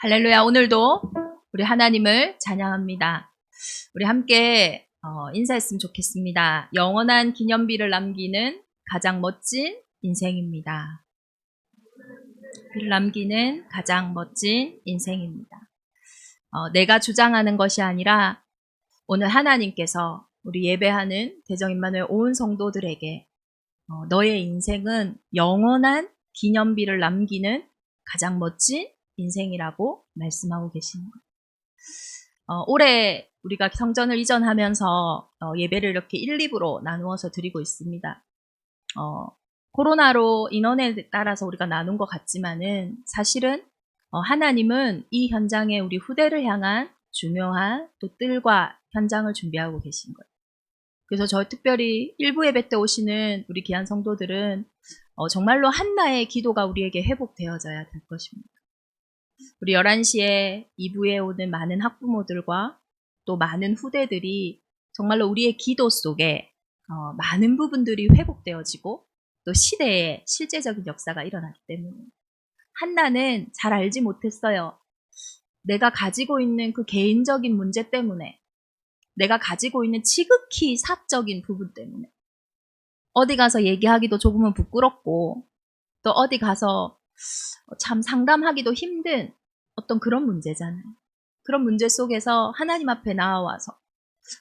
할렐루야. 오늘도 우리 하나님을 찬양합니다. 우리 함께 인사했으면 좋겠습니다. 영원한 기념비를 남기는 가장 멋진 인생입니다. 비를 남기는 가장 멋진 인생입니다. 내가 주장하는 것이 아니라 오늘 하나님께서 우리 예배하는 대정 임마누엘 온 성도들에게 너의 인생은 영원한 기념비를 남기는 가장 멋진 인생이라고 말씀하고 계시는 거예요. 올해 우리가 성전을 이전하면서 예배를 이렇게 1, 2부로 나누어서 드리고 있습니다. 코로나로 인원에 따라서 우리가 나눈 것 같지만은 사실은 하나님은 이 현장에 우리 후대를 향한 중요한 또 뜰과 현장을 준비하고 계신 거예요. 그래서 저 특별히 일부 예배 때 오시는 우리 귀한 성도들은 정말로 한나의 기도가 우리에게 회복되어져야 될 것입니다. 우리 11시에 2부에 오는 많은 학부모들과 또 많은 후대들이 정말로 우리의 기도 속에 많은 부분들이 회복되어지고 또 시대에 실제적인 역사가 일어나기 때문에 한나는 잘 알지 못했어요. 내가 가지고 있는 그 개인적인 문제 때문에 내가 가지고 있는 지극히 사적인 부분 때문에 어디 가서 얘기하기도 조금은 부끄럽고 또 어디 가서 참 상담하기도 힘든 어떤 그런 문제잖아요. 그런 문제 속에서 하나님 앞에 나와서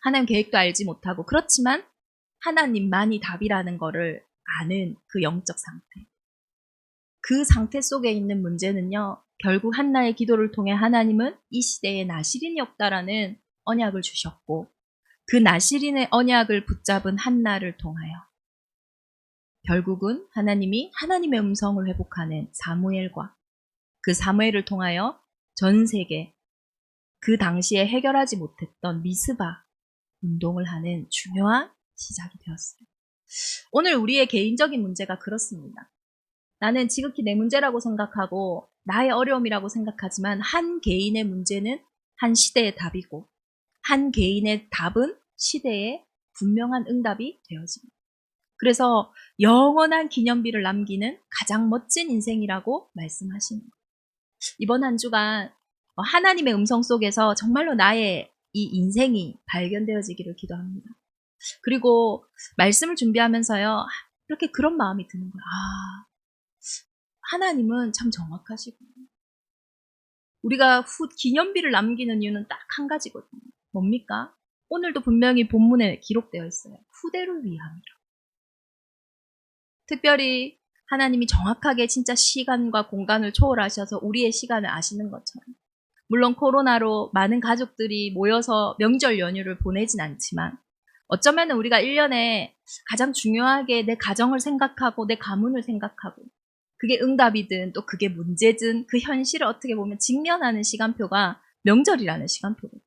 하나님 계획도 알지 못하고 그렇지만 하나님만이 답이라는 거를 아는 그 영적 상태. 그 상태 속에 있는 문제는요. 결국 한나의 기도를 통해 하나님은 이 시대에 나실인이 없다라는 언약을 주셨고 그 나실인의 언약을 붙잡은 한나를 통하여 결국은 하나님이 하나님의 음성을 회복하는 사무엘과 그 사무엘을 통하여 전 세계 그 당시에 해결하지 못했던 미스바 운동을 하는 중요한 시작이 되었어요. 오늘 우리의 개인적인 문제가 그렇습니다. 나는 지극히 내 문제라고 생각하고 나의 어려움이라고 생각하지만 한 개인의 문제는 한 시대의 답이고 한 개인의 답은 시대의 분명한 응답이 되어집니다. 그래서 영원한 기념비를 남기는 가장 멋진 인생이라고 말씀하시는 거예요. 이번 한 주간 하나님의 음성 속에서 정말로 나의 이 인생이 발견되어지기를 기도합니다. 그리고 말씀을 준비하면서요. 이렇게 그런 마음이 드는 거예요. 하나님은 참 정확하시구나. 우리가 기념비를 남기는 이유는 딱 한 가지거든요. 뭡니까? 오늘도 분명히 본문에 기록되어 있어요. 후대를 위함이라. 특별히 하나님이 정확하게 진짜 시간과 공간을 초월하셔서 우리의 시간을 아시는 것처럼 물론 코로나로 많은 가족들이 모여서 명절 연휴를 보내진 않지만 어쩌면 우리가 1년에 가장 중요하게 내 가정을 생각하고 내 가문을 생각하고 그게 응답이든 또 그게 문제든 그 현실을 어떻게 보면 직면하는 시간표가 명절이라는 시간표거든요.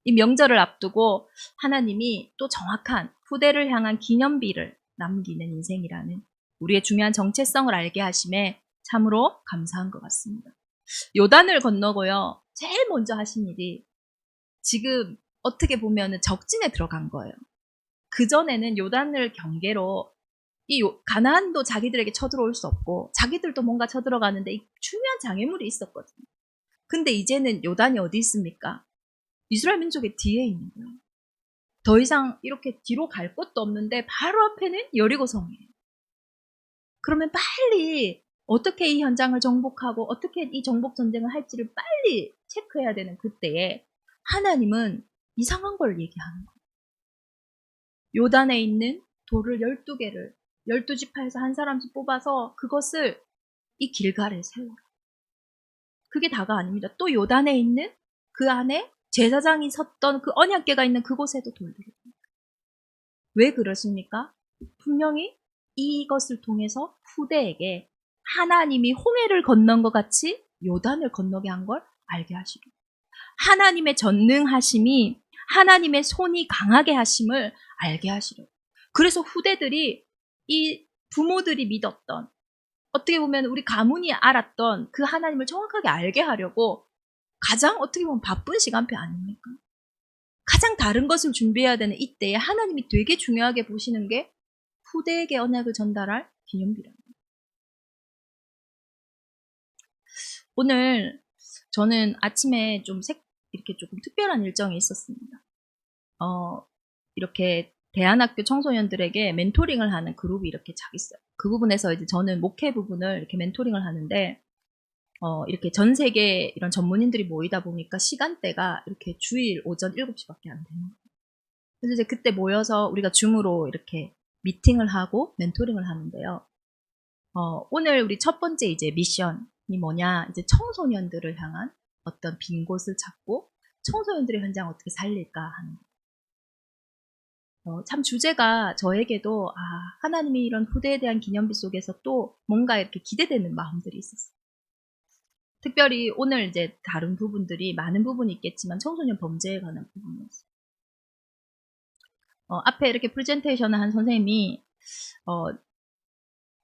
이 명절을 앞두고 하나님이 또 정확한 후대를 향한 기념비를 남기는 인생이라는 우리의 중요한 정체성을 알게 하심에 참으로 감사한 것 같습니다. 요단을 건너고요. 제일 먼저 하신 일이 지금 어떻게 보면 적진에 들어간 거예요. 그전에는 요단을 경계로 이 가나안도 자기들에게 쳐들어올 수 없고 자기들도 뭔가 쳐들어가는데 이 중요한 장애물이 있었거든요. 근데 이제는 요단이 어디 있습니까? 이스라엘 민족의 뒤에 있는 거예요. 더 이상 이렇게 뒤로 갈 곳도 없는데 바로 앞에는 여리고성이에요. 그러면 빨리 어떻게 이 현장을 정복하고 어떻게 이 정복 전쟁을 할지를 빨리 체크해야 되는 그때에 하나님은 이상한 걸 얘기하는 거예요. 요단에 있는 돌을 12개를 12지파에서 한 사람씩 뽑아서 그것을 이 길갈에 세우라. 그게 다가 아닙니다. 또 요단에 있는 그 안에 제사장이 섰던 그 언약궤가 있는 그곳에도 돌들을. 왜 그러십니까? 분명히 이것을 통해서 후대에게 하나님이 홍해를 건넌 것 같이 요단을 건너게 한 걸 알게 하시고 하나님의 전능하심이 하나님의 손이 강하게 하심을 알게 하시려고. 그래서 후대들이 이 부모들이 믿었던 어떻게 보면 우리 가문이 알았던 그 하나님을 정확하게 알게 하려고 가장 어떻게 보면 바쁜 시간표 아닙니까? 가장 다른 것을 준비해야 되는 이때에 하나님이 되게 중요하게 보시는 게 후대에게 언약을 전달할 기념비랍니다. 오늘 저는 아침에 이렇게 조금 특별한 일정이 있었습니다. 이렇게 대안학교 청소년들에게 멘토링을 하는 그룹이 이렇게 작 있어요. 그 부분에서 이제 저는 목회 부분을 이렇게 멘토링을 하는데, 이렇게 전 세계 이런 전문인들이 모이다 보니까 시간대가 이렇게 주일 오전 7시밖에 안 되는 거예요. 그래서 이제 그때 모여서 우리가 줌으로 이렇게 미팅을 하고 멘토링을 하는데요. 오늘 우리 첫 번째 이제 미션이 뭐냐, 이제 청소년들을 향한 어떤 빈 곳을 찾고 청소년들의 현장을 어떻게 살릴까 하는 참 주제가 저에게도 하나님이 이런 후대에 대한 기념비 속에서 또 뭔가 이렇게 기대되는 마음들이 있었어요. 특별히 오늘 이제 다룬 부분들이 많은 부분이 있겠지만 청소년 범죄에 관한 부분이었어요. 앞에 이렇게 프레젠테이션을 한 선생님이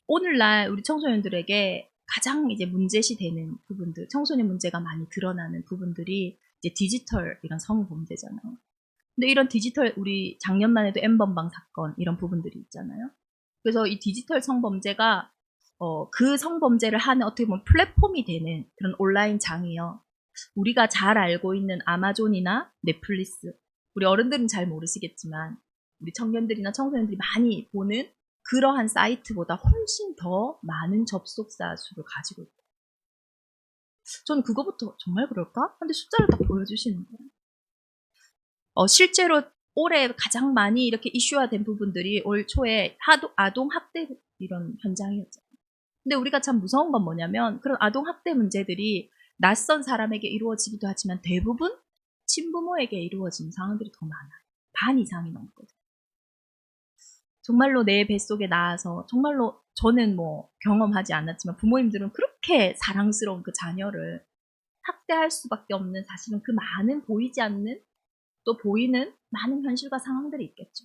오늘날 우리 청소년들에게 가장 이제 문제시 되는 부분들, 청소년 문제가 많이 드러나는 부분들이 이제 디지털 이런 성범죄잖아요. 근데 이런 디지털, 우리 작년만 해도 N번방 사건 이런 부분들이 있잖아요. 그래서 이 디지털 성범죄가 그 성범죄를 하는 어떻게 보면 플랫폼이 되는 그런 온라인 장이요. 우리가 잘 알고 있는 아마존이나 넷플릭스, 우리 어른들은 잘 모르시겠지만 우리 청년들이나 청소년들이 많이 보는 그러한 사이트보다 훨씬 더 많은 접속자 수를 가지고 있다. 저는 그거부터 정말 그럴까? 근데 숫자를 딱 보여주시는 거예요. 실제로 올해 가장 많이 이렇게 이슈화된 부분들이 올 초에 아동학대 이런 현장이었잖아요. 근데 우리가 참 무서운 건 뭐냐면 그런 아동학대 문제들이 낯선 사람에게 이루어지기도 하지만 대부분 친부모에게 이루어지는 상황들이 더 많아요. 반 이상이 넘거든요. 정말로 내 뱃속에 낳아서 정말로 저는 뭐 경험하지 않았지만 부모님들은 그렇게 사랑스러운 그 자녀를 학대할 수밖에 없는 사실은 그 많은 보이지 않는 또 보이는 많은 현실과 상황들이 있겠죠.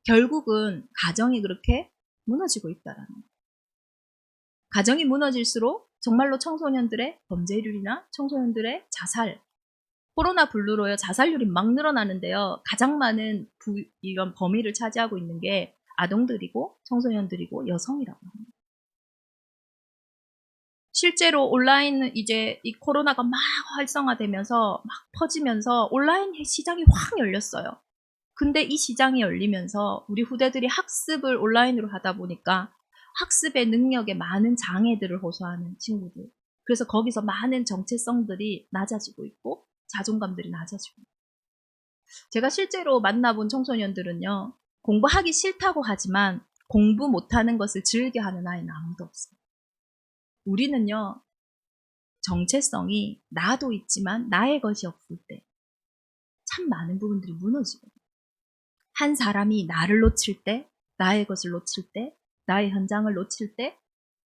결국은 가정이 그렇게 무너지고 있다라는 거예요. 가정이 무너질수록 정말로 청소년들의 범죄율이나 청소년들의 자살, 코로나 블루로요 자살률이 막 늘어나는데요. 가장 많은 이런 범위를 차지하고 있는 게 아동들이고 청소년들이고 여성이라고 합니다. 실제로 온라인은 이제 이 코로나가 막 활성화되면서 막 퍼지면서 온라인 시장이 확 열렸어요. 근데 이 시장이 열리면서 우리 후대들이 학습을 온라인으로 하다 보니까 학습의 능력에 많은 장애들을 호소하는 친구들. 그래서 거기서 많은 정체성들이 낮아지고 있고 자존감들이 낮아지고 있고. 제가 실제로 만나본 청소년들은요. 공부하기 싫다고 하지만 공부 못하는 것을 즐겨하는 아이는 아무도 없어요. 우리는요. 정체성이 나도 있지만 나의 것이 없을 때 참 많은 부분들이 무너지거든요. 한 사람이 나를 놓칠 때, 나의 것을 놓칠 때, 나의 현장을 놓칠 때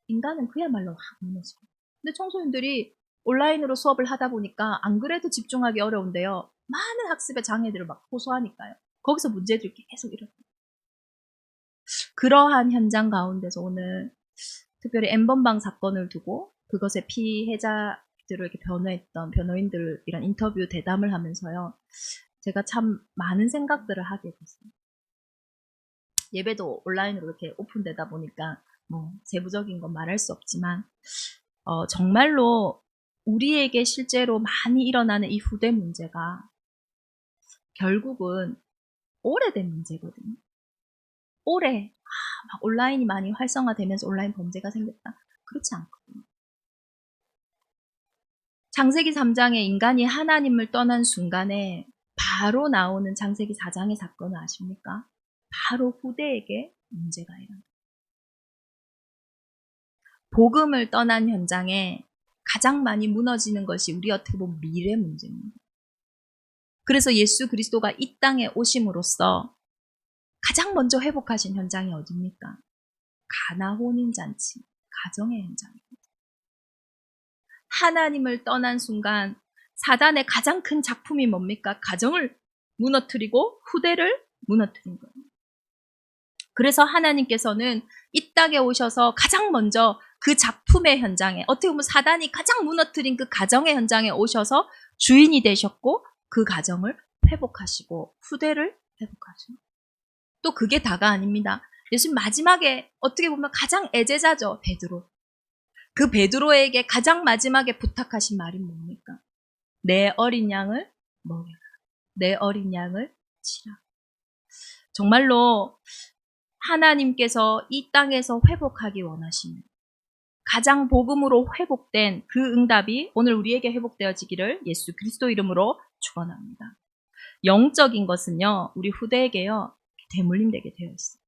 인간은 그야말로 확 무너져요. 근데 청소년들이 온라인으로 수업을 하다 보니까 안 그래도 집중하기 어려운데요. 많은 학습의 장애들을 막 호소하니까요. 거기서 문제들이 계속 일어나요. 그러한 현장 가운데서 오늘 특별히 N번방 사건을 두고 그것의 피해자들을 이렇게 변호했던 변호인들 이런 인터뷰 대담을 하면서요. 제가 참 많은 생각들을 하게 됐어요. 예배도 온라인으로 이렇게 오픈되다 보니까 뭐 세부적인 건 말할 수 없지만 정말로 우리에게 실제로 많이 일어나는 이 후대 문제가 결국은 오래된 문제거든요. 올해 막 온라인이 많이 활성화되면서 온라인 범죄가 생겼다. 그렇지 않거든요. 창세기 3장에 인간이 하나님을 떠난 순간에 바로 나오는 창세기 4장의 사건을 아십니까? 바로 후대에게 문제가 일어납니다. 복음을 떠난 현장에 가장 많이 무너지는 것이 우리 어떻게 보면 미래 문제입니다. 그래서 예수 그리스도가 이 땅에 오심으로써 가장 먼저 회복하신 현장이 어디입니까? 가나 혼인잔치, 가정의 현장입니다. 하나님을 떠난 순간 사단의 가장 큰 작품이 뭡니까? 가정을 무너뜨리고 후대를 무너뜨린 거예요. 그래서 하나님께서는 이 땅에 오셔서 가장 먼저 그 작품의 현장에 어떻게 보면 사단이 가장 무너뜨린 그 가정의 현장에 오셔서 주인이 되셨고 그 가정을 회복하시고 후대를 회복하시고 또 그게 다가 아닙니다. 예수님 마지막에 어떻게 보면 가장 애제자죠. 베드로. 그 베드로에게 가장 마지막에 부탁하신 말이 뭡니까? 내 어린 양을 먹여라. 내 어린 양을 치라. 정말로 하나님께서 이 땅에서 회복하기 원하시는 가장 복음으로 회복된 그 응답이 오늘 우리에게 회복되어지기를 예수 그리스도 이름으로 축원합니다. 영적인 것은요, 우리 후대에게요, 대물림 되게 되어 있어요.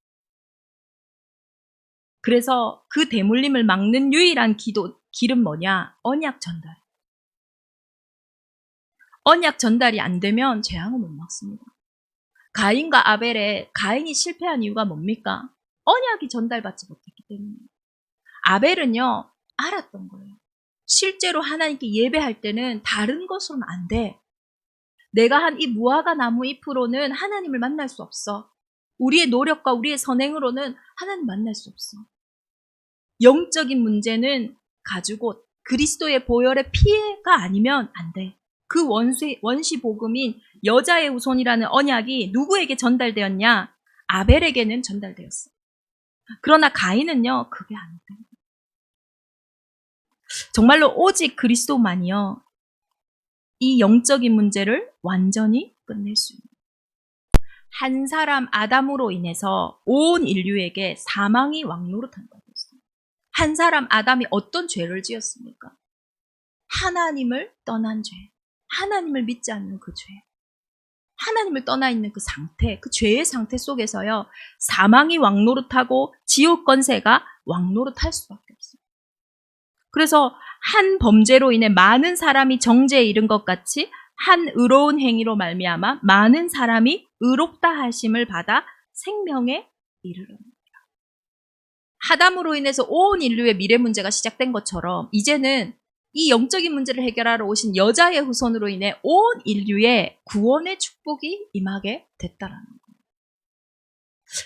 그래서 그 대물림을 막는 유일한 길은 뭐냐? 언약 전달. 언약 전달이 안 되면 재앙을 못 막습니다. 가인과 아벨의 가인이 실패한 이유가 뭡니까? 언약이 전달받지 못했기 때문이에요. 아벨은요, 알았던 거예요. 실제로 하나님께 예배할 때는 다른 것으로는 안 돼. 내가 한 이 무화과 나무 잎으로는 하나님을 만날 수 없어. 우리의 노력과 우리의 선행으로는 하나님 만날 수 없어. 영적인 문제는 가지고 그리스도의 보혈의 피해가 아니면 안 돼. 그 원시 복음인 여자의 후손이라는 언약이 누구에게 전달되었냐? 아벨에게는 전달되었어. 그러나 가인은요, 그게 안 돼. 정말로 오직 그리스도만이요, 이 영적인 문제를 완전히 끝낼 수 있는. 한 사람 아담으로 인해서 온 인류에게 사망이 왕노릇한 거였어요. 한 사람 아담이 어떤 죄를 지었습니까? 하나님을 떠난 죄. 하나님을 믿지 않는 그 죄. 하나님을 떠나 있는 그 상태, 그 죄의 상태 속에서요, 사망이 왕노릇하고 지옥 권세가 왕노릇할 수밖에 없어요. 그래서 한 범죄로 인해 많은 사람이 정죄에 이른 것 같이 한 의로운 행위로 말미암아 많은 사람이 의롭다 하심을 받아 생명에 이르릅니다. 아담으로 인해서 온 인류의 미래 문제가 시작된 것처럼 이제는 이 영적인 문제를 해결하러 오신 여자의 후손으로 인해 온 인류의 구원의 축복이 임하게 됐다라는 거예요.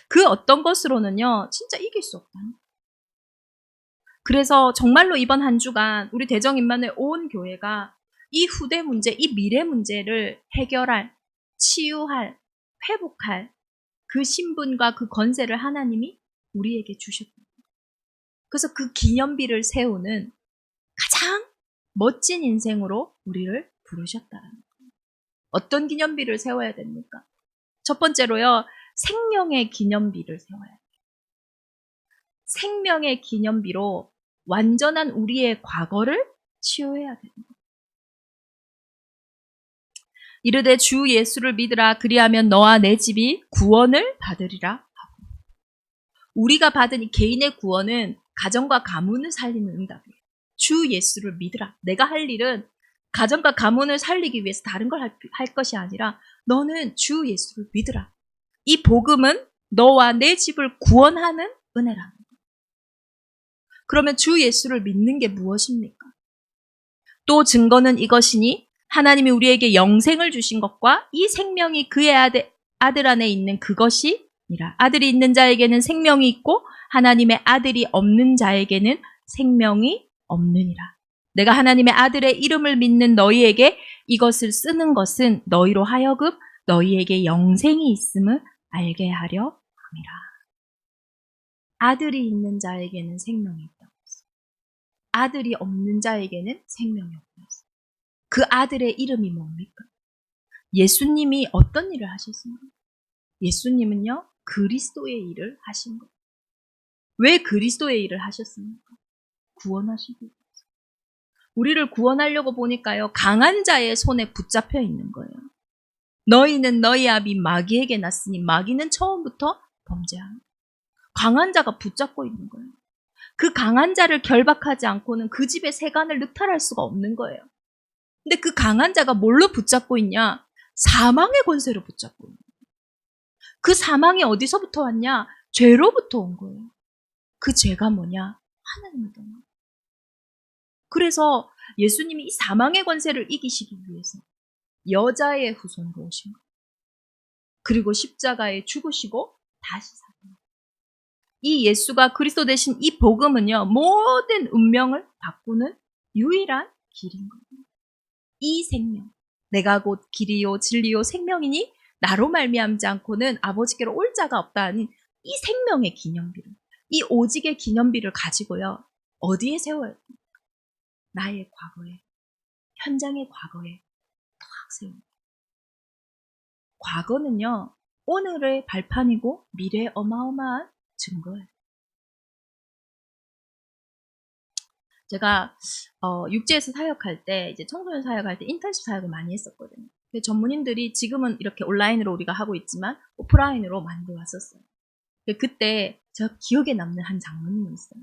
그 어떤 것으로는요, 진짜 이길 수 없다는 거예요. 그래서 정말로 이번 한 주간 우리 대정임만의 온 교회가 이 후대 문제, 이 미래 문제를 해결할, 치유할, 회복할 그 신분과 그 권세를 하나님이 우리에게 주셨다. 그래서 그 기념비를 세우는 가장 멋진 인생으로 우리를 부르셨다는 거예요. 어떤 기념비를 세워야 됩니까? 첫 번째로요, 생명의 기념비를 세워야 돼요. 생명의 기념비로 완전한 우리의 과거를 치유해야 됩니다. 이르되 주 예수를 믿으라, 그리하면 너와 내 집이 구원을 받으리라 하고. 우리가 받은 이 개인의 구원은 가정과 가문을 살리는 응답이에요. 주 예수를 믿으라. 내가 할 일은 가정과 가문을 살리기 위해서 다른 걸 할 것이 아니라 너는 주 예수를 믿으라. 이 복음은 너와 내 집을 구원하는 은혜라는 거예요. 그러면 주 예수를 믿는 게 무엇입니까? 또 증거는 이것이니 하나님이 우리에게 영생을 주신 것과 이 생명이 그의 아들 안에 있는 그것이니라. 아들이 있는 자에게는 생명이 있고 하나님의 아들이 없는 자에게는 생명이 없느니라. 내가 하나님의 아들의 이름을 믿는 너희에게 이것을 쓰는 것은 너희로 하여금 너희에게 영생이 있음을 알게 하려 함이라. 아들이 있는 자에게는 생명이 있다고 했어요. 아들이 없는 자에게는 생명이 없다고 했어요. 그 아들의 이름이 뭡니까? 예수님이 어떤 일을 하셨습니까? 예수님은요, 그리스도의 일을 하신 거예요. 왜 그리스도의 일을 하셨습니까? 구원하시기 위해서. 우리를 구원하려고 보니까요, 강한 자의 손에 붙잡혀 있는 거예요. 너희는 너희 아비 마귀에게 났으니 마귀는 처음부터 범죄하는 거예요. 강한 자가 붙잡고 있는 거예요. 그 강한 자를 결박하지 않고는 그 집의 세간을 늑탈할 수가 없는 거예요. 근데 그 강한 자가 뭘로 붙잡고 있냐? 사망의 권세로 붙잡고 있는 거예요. 그 사망이 어디서부터 왔냐? 죄로부터 온 거예요. 그 죄가 뭐냐? 하나님을 떠난 거예요. 그래서 예수님이 이 사망의 권세를 이기시기 위해서 여자의 후손으로 오신 거예요. 그리고 십자가에 죽으시고 다시 사신 거예요. 이 예수가 그리스도 되신 이 복음은요, 모든 운명을 바꾸는 유일한 길인 거예요. 이 생명, 내가 곧 길이요 진리요 생명이니 나로 말미암지 않고는 아버지께로 올 자가 없다 하는 이 생명의 기념비를, 이 오직의 기념비를 가지고요, 어디에 세워야 돼요? 나의 과거에, 현장의 과거에 딱 세웁니다. 과거는요, 오늘의 발판이고 미래의 어마어마한 증거예요. 제가 육지에서 사역할 때, 이제 청소년 사역할 때 인턴십 사역을 많이 했었거든요. 전문인들이 지금은 이렇게 온라인으로 우리가 하고 있지만 오프라인으로 많이 왔었어요. 그때 제가 기억에 남는 한 장모님이 있어요.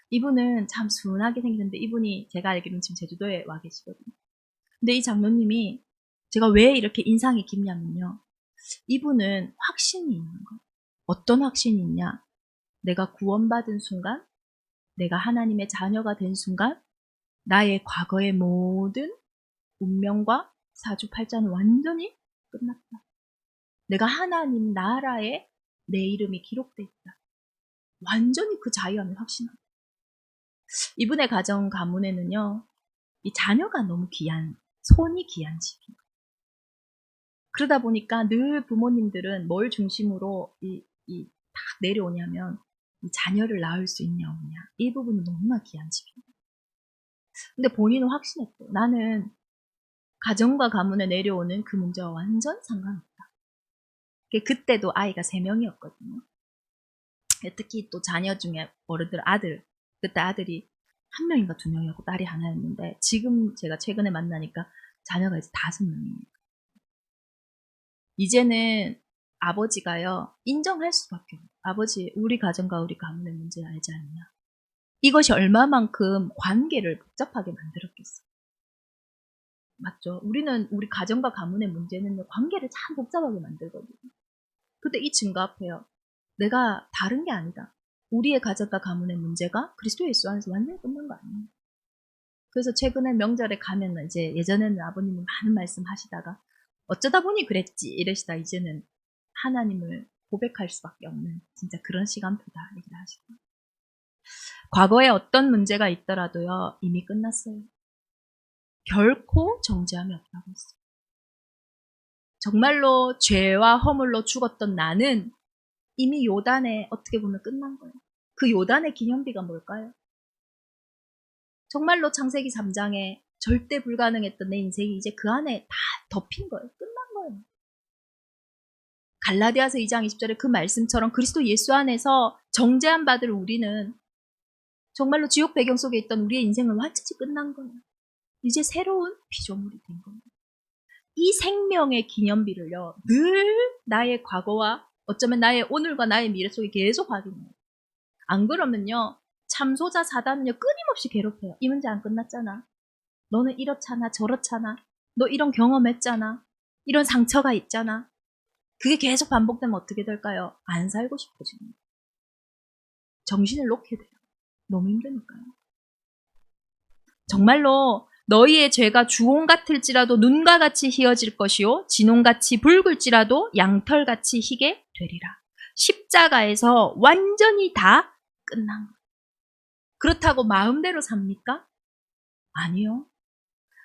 이분은 참 순하게 생겼는데, 이분이 제가 알기로는 지금 제주도에 와 계시거든요. 근데 이 장모님이 제가 왜 이렇게 인상이 깊냐면요, 이분은 확신이 있는 거예요. 어떤 확신이 있냐? 내가 구원받은 순간, 내가 하나님의 자녀가 된 순간, 나의 과거의 모든 운명과 사주팔자는 완전히 끝났다. 내가 하나님 나라에 내 이름이 기록돼 있다. 완전히 그 자유함을 확신합니다. 이분의 가정 가문에는요, 이 자녀가 너무 귀한, 손이 귀한 집이에요. 그러다 보니까 늘 부모님들은 뭘 중심으로 딱 내려오냐면, 이 자녀를 낳을 수 있냐 없냐, 이 부분이 너무나 귀한 집이에요. 근데 본인은 확신했대요. 나는 가정과 가문에 내려오는 그 문제와 완전 상관없다. 그때도 아이가 3명이었거든요. 특히 또 자녀 중에 어른들 아들, 그때 아들이 1명인가 2명이었고 딸이 하나였는데, 지금 제가 최근에 만나니까 자녀가 이제 5명이에요. 이제는 아버지가요, 인정할 수밖에 없어요. 아버지, 우리 가정과 우리 가문의 문제 알지 않냐. 이것이 얼마만큼 관계를 복잡하게 만들었겠어요. 맞죠? 우리는 우리 가정과 가문의 문제는 관계를 참 복잡하게 만들거든요. 근데 이 증거 앞에요, 내가 다른 게 아니다. 우리의 가정과 가문의 문제가 그리스도 예수 안에서 완전히 끝난 거 아니에요. 그래서 최근에 명절에 가면은, 이제 예전에는 아버님이 많은 말씀 하시다가 어쩌다 보니 그랬지 이러시다 이제는 하나님을 고백할 수밖에 없는 진짜 그런 시간표다 얘기를 하시고, 과거에 어떤 문제가 있더라도요, 이미 끝났어요. 결코 정죄함이 없다고 했어요. 정말로 죄와 허물로 죽었던 나는 이미 요단에 어떻게 보면 끝난 거예요. 그 요단의 기념비가 뭘까요? 정말로 창세기 3장에 절대 불가능했던 내 인생이 이제 그 안에 다 덮인 거예요. 끝난 거예요. 갈라디아서 2장 20절에 그 말씀처럼 그리스도 예수 안에서 정죄함 받을 우리는 정말로 지옥 배경 속에 있던 우리의 인생은 완전히 끝난 거예요. 이제 새로운 피조물이 된 거예요. 이 생명의 기념비를요, 늘 나의 과거와 어쩌면 나의 오늘과 나의 미래 속에 계속 확인해요. 안 그러면요, 참소자 사단은요, 끊임없이 괴롭혀요. 이 문제 안 끝났잖아. 너는 이렇잖아, 저렇잖아. 너 이런 경험했잖아. 이런 상처가 있잖아. 그게 계속 반복되면 어떻게 될까요? 안 살고 싶어집니다. 정신을 놓게 돼요. 너무 힘드니까요. 정말로 너희의 죄가 주홍 같을지라도 눈과 같이 희어질 것이요 진홍같이 붉을지라도 양털같이 희게 되리라. 십자가에서 완전히 다 끝난 거예요. 그렇다고 마음대로 삽니까? 아니요.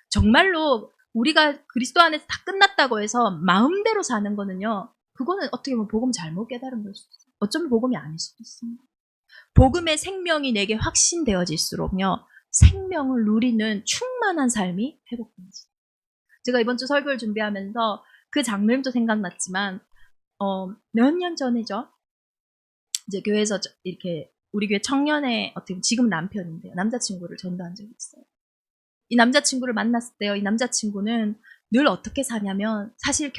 정말로 우리가 그리스도 안에서 다 끝났다고 해서 마음대로 사는 거는요, 그거는 어떻게 보면 복음 잘못 깨달은 걸 수도 있어요. 어쩌면 복음이 아닐 수도 있습니다. 복음의 생명이 내게 확신되어질수록요, 생명을 누리는 충만한 삶이 회복됩니다. 제가 이번 주 설교를 준비하면서 그 장면도 생각났지만, 몇 년 전이죠. 이제 교회에서 이렇게 우리 교회 청년의 어떻게 보면 지금 남편인데요, 남자친구를 전도한 적이 있어요. 이 남자친구를 만났을 때요, 이 남자친구는 늘 어떻게 사냐면, 사실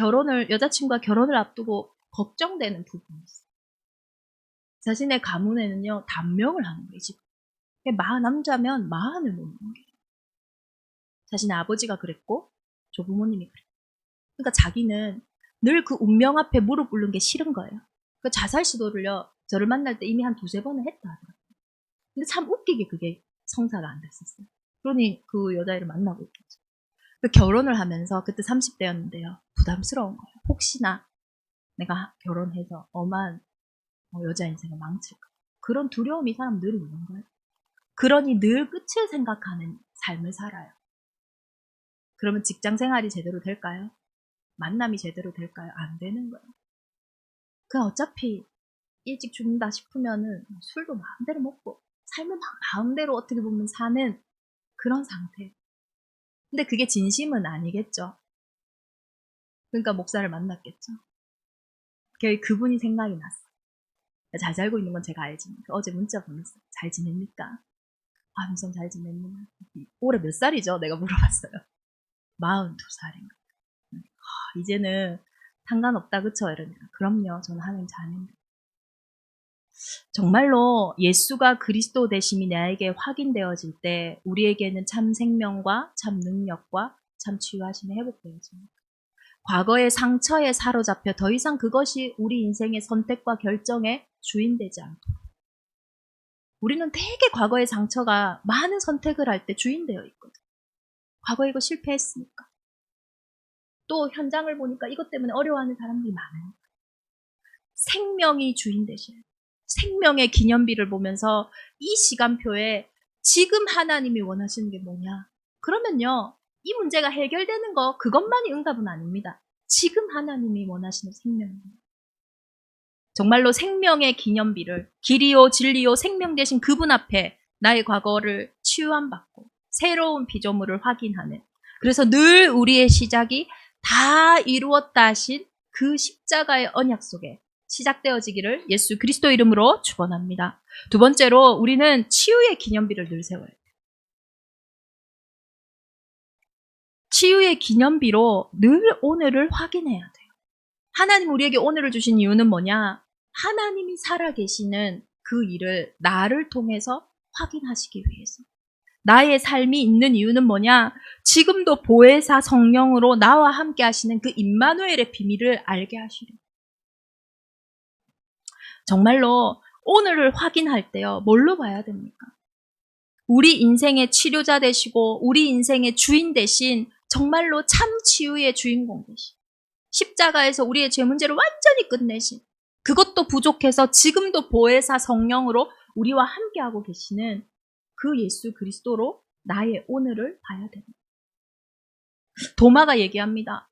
여자친구가 결혼을 앞두고 걱정되는 부분이 있어요. 자신의 가문에는요, 단명을 하는 거예요, 지금. 남자면 마흔을 못 넘겨요. 자신의 아버지가 그랬고, 조부모님이 그랬고. 그러니까 자기는 늘 그 운명 앞에 무릎 꿇는 게 싫은 거예요. 그 자살 시도를요, 저를 만날 때 이미 한 2-3번을 했다 하더라고요. 근데 참 웃기게 그게 성사가 안 됐었어요. 그러니 그 여자애를 만나고 있겠죠. 그 결혼을 하면서 그때 30대였는데요. 부담스러운 거예요. 혹시나 내가 결혼해서 엄한 여자 인생을 망칠까. 그런 두려움이 사람 늘 있는 거예요. 그러니 늘 끝을 생각하는 삶을 살아요. 그러면 직장 생활이 제대로 될까요? 만남이 제대로 될까요? 안 되는 거예요. 그냥 어차피 일찍 죽는다 싶으면은 술도 마음대로 먹고 삶을 마음대로 어떻게 보면 사는 그런 상태. 근데 그게 진심은 아니겠죠. 그러니까 목사를 만났겠죠. 그분이 생각이 났어. 잘 살고 있는 건 제가 알지만 어제 문자 보냈어요. 잘 지냅니까? 함성 잘 지냅니까? 올해 몇 살이죠? 내가 물어봤어요. 42살인가. 이제는 상관없다 그쵸? 이러니까 그럼요. 저는 하나님 자녀입니다. 정말로 예수가 그리스도 되심이 나에게 확인되어질 때 우리에게는 참 생명과 참 능력과 참 치유하심이 회복되어집니다. 과거의 상처에 사로잡혀 더 이상 그것이 우리 인생의 선택과 결정의 주인 되지 않도록. 우리는 되게 과거의 상처가 많은 선택을 할 때 주인 되어 있거든. 과거에 이거 실패했으니까. 또 현장을 보니까 이것 때문에 어려워하는 사람들이 많아요. 생명이 주인 되셔야 돼요. 생명의 기념비를 보면서 이 시간표에 지금 하나님이 원하시는 게 뭐냐? 그러면요, 이 문제가 해결되는 거 그것만이 응답은 아닙니다. 지금 하나님이 원하시는 생명입니다. 정말로 생명의 기념비를 길이요 진리요 생명 되신 그분 앞에 나의 과거를 치유함받고 새로운 피조물을 확인하는, 그래서 늘 우리의 시작이 다 이루었다 하신 그 십자가의 언약 속에 시작되어지기를 예수 그리스도 이름으로 축원합니다. 두 번째로 우리는 치유의 기념비를 늘 세워야 돼요. 치유의 기념비로 늘 오늘을 확인해야 돼요. 하나님 우리에게 오늘을 주신 이유는 뭐냐? 하나님이 살아계시는 그 일을 나를 통해서 확인하시기 위해서. 나의 삶이 있는 이유는 뭐냐? 지금도 보혜사 성령으로 나와 함께 하시는 그 임마누엘의 비밀을 알게 하시려. 정말로 오늘을 확인할 때요, 뭘로 봐야 됩니까? 우리 인생의 치료자 되시고 우리 인생의 주인 되신 정말로 참 치유의 주인공 되신, 십자가에서 우리의 죄 문제를 완전히 끝내신, 그것도 부족해서 지금도 보혜사 성령으로 우리와 함께하고 계시는 그 예수 그리스도로 나의 오늘을 봐야 됩니다. 도마가 얘기합니다.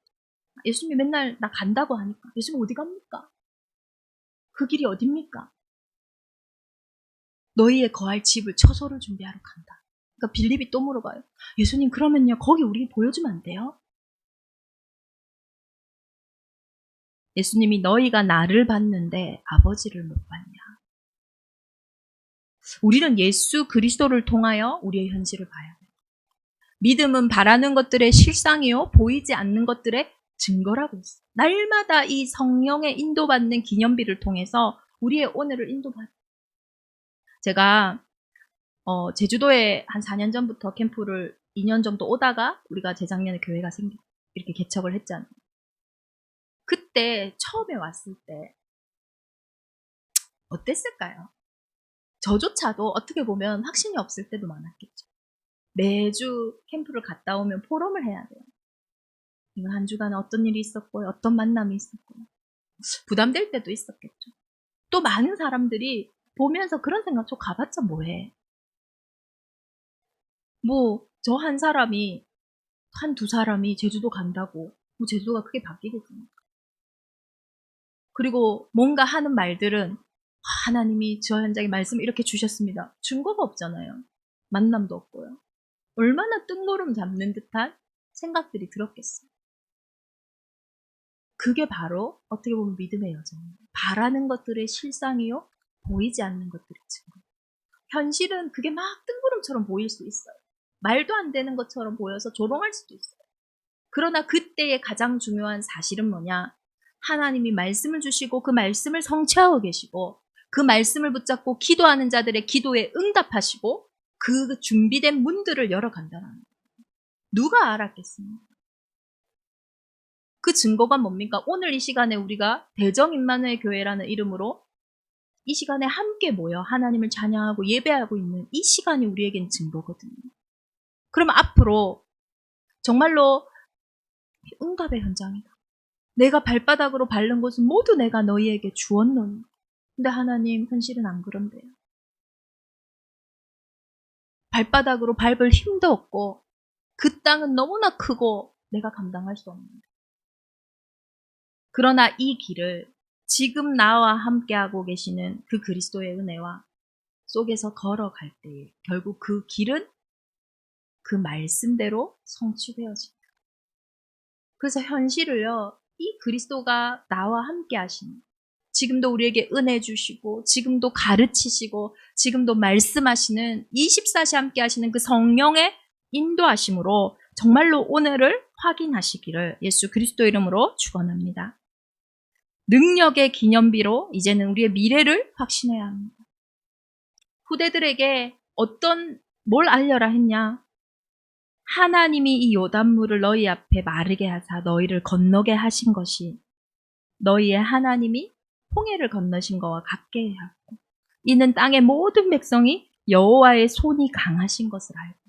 예수님이 맨날 나 간다고 하니까 예수님 어디 갑니까? 그 길이 어딥니까? 너희의 거할 집을 처소를 준비하러 간다. 그러니까 빌립이 또 물어봐요. 예수님 그러면요 거기 우리 보여주면 안 돼요? 예수님이 너희가 나를 봤는데 아버지를 못 봤냐. 우리는 예수 그리스도를 통하여 우리의 현실을 봐야 돼요. 믿음은 바라는 것들의 실상이요 보이지 않는 것들의 증거라고 있어요. 날마다 이 성령의 인도받는 기념비를 통해서 우리의 오늘을 인도받아요. 제가 제주도에 한 4년 전부터 캠프를 2년 정도 오다가 우리가 재작년에 교회가 이렇게 개척을 했잖아요. 그때 처음에 왔을 때 어땠을까요? 저조차도 어떻게 보면 확신이 없을 때도 많았겠죠. 매주 캠프를 갔다 오면 포럼을 해야 돼요. 이번 한 주간에 어떤 일이 있었고요, 어떤 만남이 있었고요. 부담될 때도 있었겠죠. 또 많은 사람들이 보면서 그런 생각, 저 가봤자 뭐해. 뭐 저 한 사람이, 한두 사람이 제주도 간다고 뭐 제주도가 크게 바뀌겠습니까? 그리고 뭔가 하는 말들은 하나님이 저 현장에 말씀을 이렇게 주셨습니다. 증거가 없잖아요. 만남도 없고요. 얼마나 뜬구름 잡는 듯한 생각들이 들었겠어요. 그게 바로 어떻게 보면 믿음의 여정입니다. 바라는 것들의 실상이요, 보이지 않는 것들의 증거. 현실은 그게 막 뜬구름처럼 보일 수 있어요. 말도 안 되는 것처럼 보여서 조롱할 수도 있어요. 그러나 그때의 가장 중요한 사실은 뭐냐? 하나님이 말씀을 주시고 그 말씀을 성취하고 계시고 그 말씀을 붙잡고 기도하는 자들의 기도에 응답하시고 그 준비된 문들을 열어간다는 거예요. 누가 알았겠습니까? 그 증거가 뭡니까? 오늘 이 시간에 우리가 대정 임마누엘 교회라는 이름으로 이 시간에 함께 모여 하나님을 찬양하고 예배하고 있는 이 시간이 우리에겐 증거거든요. 그러면 앞으로 정말로 응답의 현장이다. 내가 발바닥으로 밟는 것은 모두 내가 너희에게 주었노니. 근데 하나님 현실은 안 그런데요. 발바닥으로 밟을 힘도 없고 그 땅은 너무나 크고 내가 감당할 수 없는데. 그러나 이 길을 지금 나와 함께하고 계시는 그 그리스도의 은혜와 속에서 걸어갈 때에 결국 그 길은 그 말씀대로 성취되어진다. 그래서 현실을요, 이 그리스도가 나와 함께 하시는, 지금도 우리에게 은혜 주시고, 지금도 가르치시고, 지금도 말씀하시는, 24시 함께 하시는 그 성령의 인도하심으로 정말로 오늘을 확인하시기를 예수 그리스도 이름으로 축원합니다. 능력의 기념비로 이제는 우리의 미래를 확신해야 합니다. 후대들에게 뭘 알려라 했냐? 하나님이 이 요단물을 너희 앞에 마르게 하사 너희를 건너게 하신 것이 너희의 하나님이 홍해를 건너신 것과 같게 하고, 이는 땅의 모든 백성이 여호와의 손이 강하신 것을 알고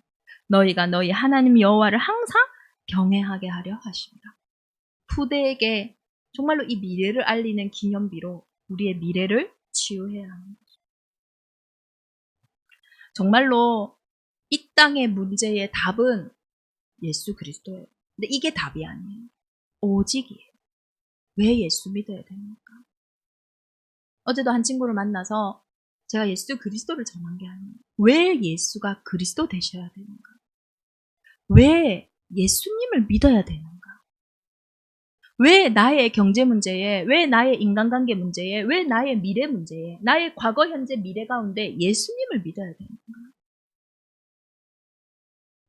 너희가 너희 하나님 여호와를 항상 경외하게 하려 하십니다. 후대에게 정말로 이 미래를 알리는 기념비로 우리의 미래를 치유해야 합니다. 정말로 이 땅의 문제의 답은 예수 그리스도예요. 근데 이게 답이 아니에요. 오직이에요. 왜 예수 믿어야 됩니까? 어제도 한 친구를 만나서 제가 예수 그리스도를 전한 게 아니에요. 왜 예수가 그리스도 되셔야 되는가? 왜 예수님을 믿어야 되는가? 왜 나의 경제 문제에, 왜 나의 인간관계 문제에, 왜 나의 미래 문제에, 나의 과거, 현재, 미래 가운데 예수님을 믿어야 되는가?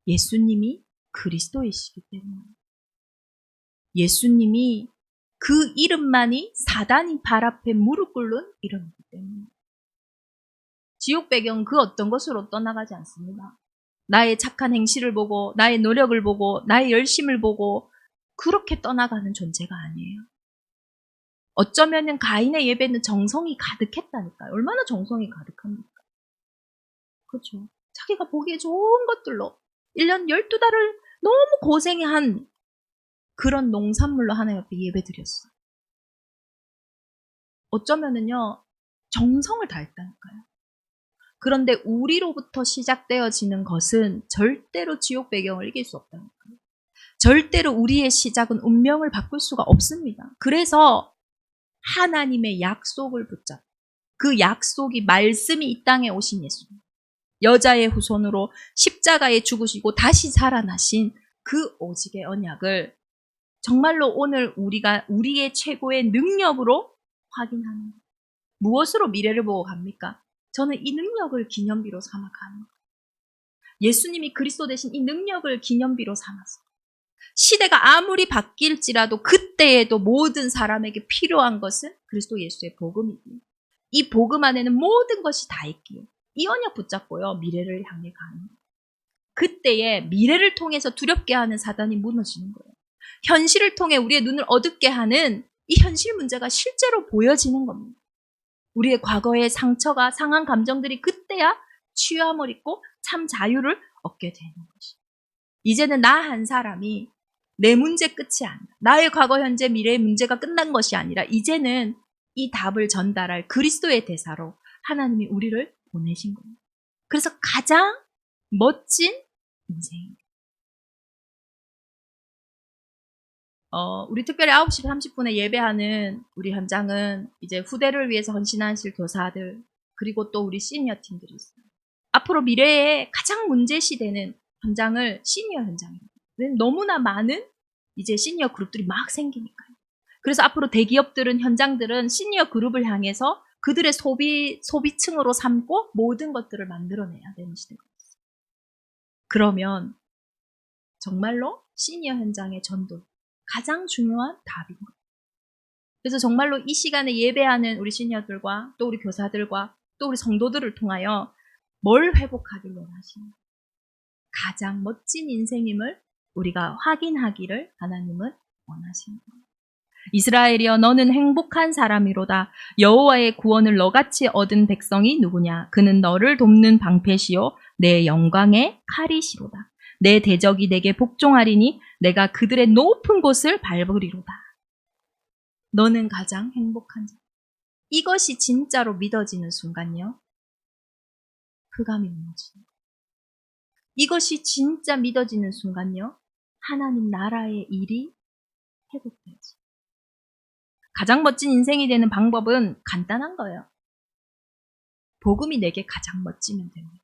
예수님이 그리스도이시기 때문에, 예수님이 그 이름만이 사단이 발 앞에 무릎 꿇는 이름이기 때문에 지옥 배경 그 어떤 것으로 떠나가지 않습니다. 나의 착한 행실을 보고, 나의 노력을 보고, 나의 열심을 보고 그렇게 떠나가는 존재가 아니에요. 어쩌면은 가인의 예배는 정성이 가득했다니까요. 얼마나 정성이 가득합니까? 그렇죠. 자기가 보기에 좋은 것들로 1년 12달을 너무 고생한 그런 농산물로 하나님 앞에 예배드렸어요. 어쩌면은요, 정성을 다했다니까요. 그런데 우리로부터 시작되어지는 것은 절대로 지옥 배경을 이길 수 없다니까요. 절대로 우리의 시작은 운명을 바꿀 수가 없습니다. 그래서 하나님의 약속을 붙잡고, 그 약속이 말씀이 이 땅에 오신 예수님, 여자의 후손으로 십자가에 죽으시고 다시 살아나신 그 오직의 언약을 정말로 오늘 우리가 우리의 최고의 능력으로 확인하는 거예요. 무엇으로 미래를 보고 갑니까? 저는 이 능력을 기념비로 삼아 가는 거예요. 예수님이 그리스도 되신 이 능력을 기념비로 삼아서 시대가 아무리 바뀔지라도 그때에도 모든 사람에게 필요한 것은 그리스도 예수의 복음이고요. 이 복음 안에는 모든 것이 다 있기에 이 언약 붙잡고요, 미래를 향해 가는 거예요. 그때에 미래를 통해서 두렵게 하는 사단이 무너지는 거예요. 현실을 통해 우리의 눈을 어둡게 하는 이 현실 문제가 실제로 보여지는 겁니다. 우리의 과거의 상처가, 상한 감정들이 그때야 치유함을 입고 참 자유를 얻게 되는 것이. 이제는 나 한 사람이 내 문제 끝이 아니라, 나의 과거, 현재, 미래의 문제가 끝난 것이 아니라 이제는 이 답을 전달할 그리스도의 대사로 하나님이 우리를 보내신 거예요. 그래서 가장 멋진 인생입니다. 우리 특별히 9시 30분에 예배하는 우리 현장은 이제 후대를 위해서 헌신하실 교사들, 그리고 또 우리 시니어 팀들이 있어요. 앞으로 미래에 가장 문제시되는 현장을 시니어 현장입니다. 너무나 많은 이제 시니어 그룹들이 막 생기니까요. 그래서 앞으로 대기업들은, 현장들은 시니어 그룹을 향해서 그들의 소비층으로 삼고 모든 것들을 만들어내야 되는 시대가 있어요. 그러면 정말로 시니어 현장의 전도, 가장 중요한 답인 거예요. 그래서 정말로 이 시간에 예배하는 우리 시니어들과 또 우리 교사들과 또 우리 성도들을 통하여 뭘 회복하길 원하시는가? 가장 멋진 인생임을 우리가 확인하기를 하나님은 원하시는 거예요. 이스라엘이여, 너는 행복한 사람이로다. 여호와의 구원을 너같이 얻은 백성이 누구냐? 그는 너를 돕는 방패시요 내 영광의 칼이시로다. 내 대적이 내게 복종하리니 내가 그들의 높은 곳을 밟으리로다. 너는 가장 행복한 자. 이것이 진짜로 믿어지는 순간요, 흑암이 무너지는 거예요. 이것이 진짜 믿어지는 순간요, 하나님 나라의 일이 회복되지. 가장 멋진 인생이 되는 방법은 간단한 거예요. 복음이 내게 가장 멋지면 됩니다.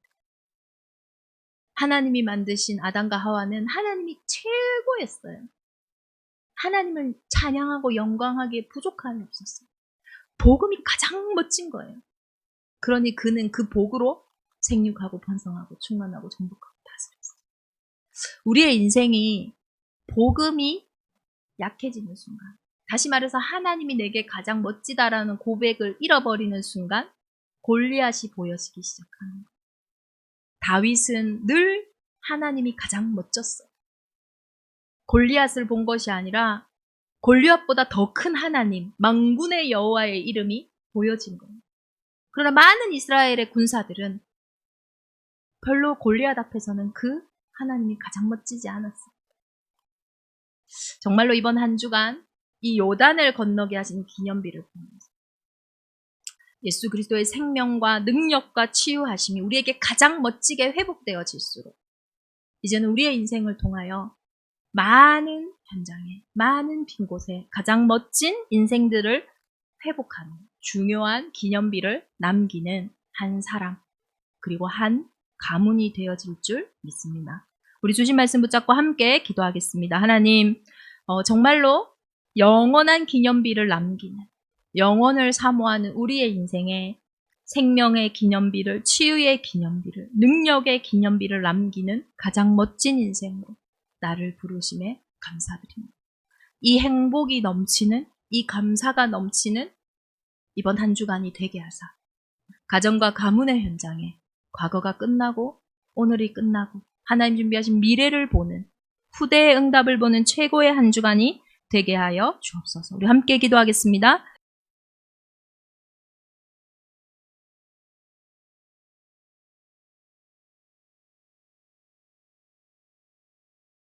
하나님이 만드신 아담과 하와는 하나님이 최고였어요. 하나님을 찬양하고 영광하기에 부족함이 없었어요. 복음이 가장 멋진 거예요. 그러니 그는 그 복으로 생육하고 번성하고 충만하고 정복하고 다스렸어요. 우리의 인생이 복음이 약해지는 순간, 다시 말해서 하나님이 내게 가장 멋지다라는 고백을 잃어버리는 순간 골리앗이 보여지기 시작하는 거예요. 다윗은 늘 하나님이 가장 멋졌어요. 골리앗을 본 것이 아니라 골리앗보다 더 큰 하나님, 만군의 여호와의 이름이 보여진 거예요. 그러나 많은 이스라엘의 군사들은 별로 골리앗 앞에서는 그 하나님이 가장 멋지지 않았어요. 정말로 이번 한 주간 이 요단을 건너게 하신 기념비를 보면서 예수 그리스도의 생명과 능력과 치유하심이 우리에게 가장 멋지게 회복되어질수록 이제는 우리의 인생을 통하여 많은 현장에, 많은 빈 곳에 가장 멋진 인생들을 회복하는 중요한 기념비를 남기는 한 사람, 그리고 한 가문이 되어질 줄 믿습니다. 우리 주신 말씀 붙잡고 함께 기도하겠습니다. 하나님, 정말로 영원한 기념비를 남기는, 영원을 사모하는 우리의 인생에 생명의 기념비를, 치유의 기념비를, 능력의 기념비를 남기는 가장 멋진 인생으로 나를 부르심에 감사드립니다. 이 행복이 넘치는, 이 감사가 넘치는 이번 한 주간이 되게 하사 가정과 가문의 현장에 과거가 끝나고 오늘이 끝나고 하나님 준비하신 미래를 보는, 후대의 응답을 보는 최고의 한 주간이 되게 하여 주옵소서. 우리 함께 기도하겠습니다.